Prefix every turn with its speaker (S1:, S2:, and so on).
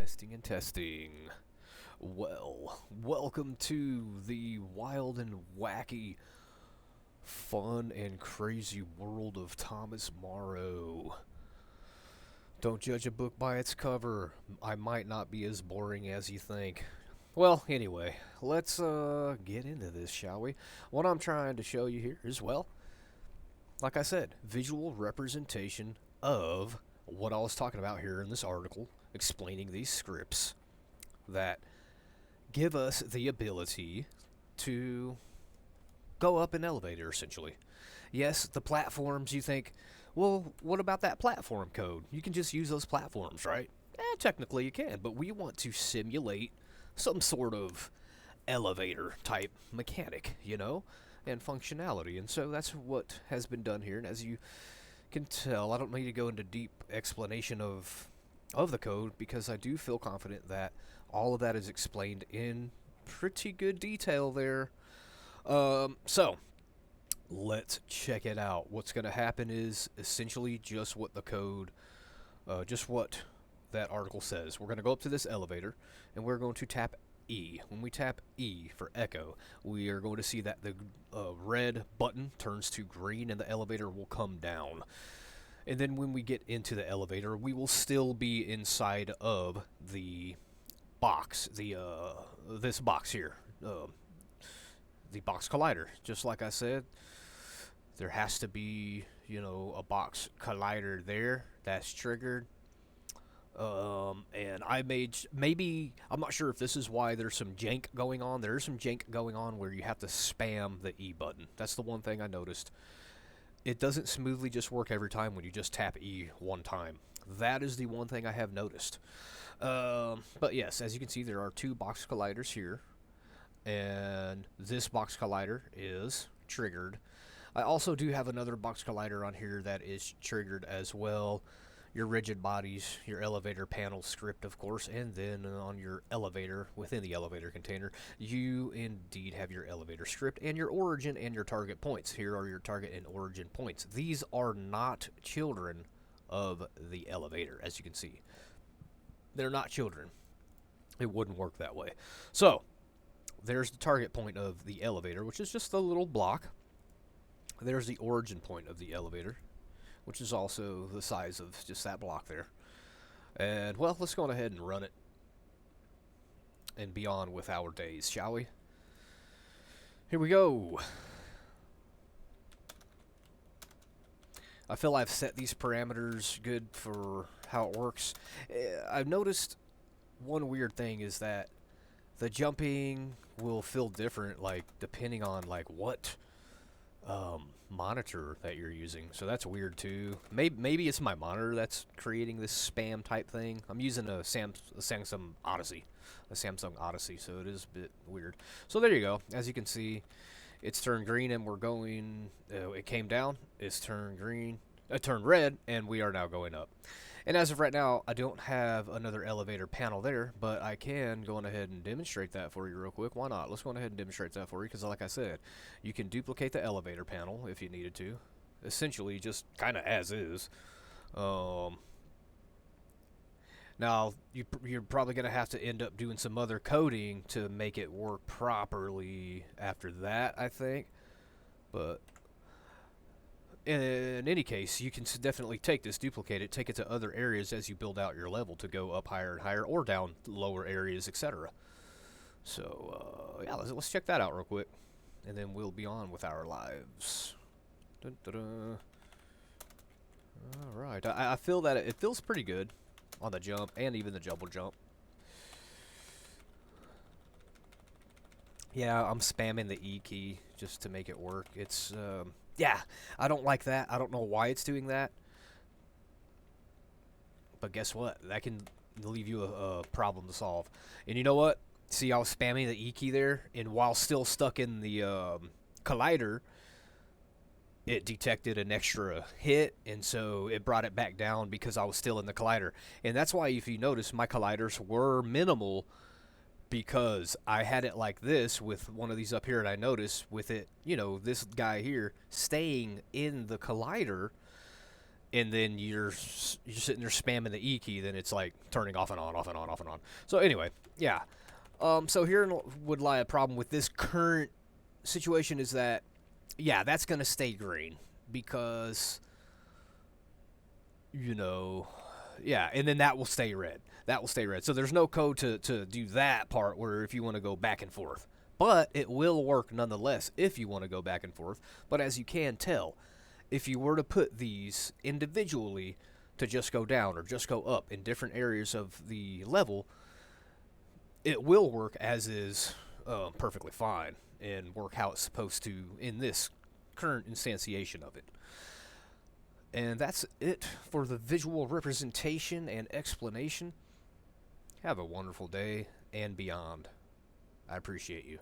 S1: Testing and testing. Well, welcome to the wild and wacky, fun and crazy world of Thomas Morrow. Don't judge a book by its cover. I might not be as boring as you think. Well, anyway, let's get into this, shall we? What I'm trying to show you here is, well, like I said, visual representation of what I was talking about here in this article, explaining these scripts that give us the ability to go up an elevator, essentially. Yes, the platforms, you think, well, what about that platform code? You can just use those platforms, right? Technically you can, but we want to simulate some sort of elevator type mechanic, and functionality. And so that's what has been done here. And as you can tell, I don't need to go into deep explanation of the code because I do feel confident that all of that is explained in pretty good detail there. So let's check it out. What's going to happen is essentially just what the code, just what that article says. We're going to go up to this elevator and we're going to tap E. When we tap E for echo, we are going to see that the red button turns to green and the elevator will come down. And then when we get into the elevator, we will still be inside of the box, this box here, the box collider. Just like I said, there has to be, a box collider there that's triggered. And I maybe, I'm not sure if this is why there's some jank going on. There's some jank going on where you have to spam the E button. That's the one thing I noticed. It doesn't smoothly just work every time when you just tap E one time. That is the one thing I have noticed. But yes, as you can see, there are two box colliders here. And this box collider is triggered. I also do have another box collider on here that is triggered as well. Your rigid bodies, your elevator panel script, of course, and then on your elevator, within the elevator container, you indeed have your elevator script and your origin and your target points. Here are your target and origin points. These are not children of the elevator, as you can see. They're not children. It wouldn't work that way. So, there's the target point of the elevator, which is just a little block. There's the origin point of the elevator, which is also the size of just that block there. And, well, let's go ahead and run it and be on with our days, shall we? Here we go. I feel I've set these parameters good for how it works. I've noticed one weird thing is that the jumping will feel different, depending on, what monitor that you're using. So that's weird too. Maybe it's my monitor that's creating this spam type thing. I'm using a Samsung Odyssey, so it is a bit weird. So there you go. As you can see, it's turned green and we're going, it came down, it's turned green, it turned red, and we are now going up. And as of right now, I don't have another elevator panel there, but I can go on ahead and demonstrate that for you real quick. Why not? Let's go on ahead and demonstrate that for you, because like I said, you can duplicate the elevator panel if you needed to. Essentially, just kind of as is. Now, you're probably going to have to end up doing some other coding to make it work properly after that, I think. But in any case, you can definitely take this, duplicate it, take it to other areas as you build out your level to go up higher and higher or down lower areas, etc. So, yeah, let's check that out real quick. And then we'll be on with our lives. Dun, dun, dun. All right. I feel that it feels pretty good on the jump and even the double jump. Yeah, I'm spamming the E key just to make it work. It's, yeah, I don't like that. I don't know why it's doing that. But guess what? That can leave you a problem to solve. And you know what? See, I was spamming the E key there, and while still stuck in the collider, it detected an extra hit, and so it brought it back down because I was still in the collider. And that's why, if you notice, my colliders were minimal, because I had it like this with one of these up here, and I noticed with it, this guy here staying in the collider, and then you're sitting there spamming the E key, then it's like turning off and on, off and on, off and on. So anyway, yeah. So here would lie a problem with this current situation is that, yeah, that's gonna stay green because, you know, yeah, and then that will stay red. That will stay red. So there's no code to do that part where if you want to go back and forth. But it will work nonetheless if you want to go back and forth. But as you can tell, if you were to put these individually to just go down or just go up in different areas of the level, it will work as is perfectly fine and work how it's supposed to in this current instantiation of it. And that's it for the visual representation and explanation. Have a wonderful day and beyond. I appreciate you.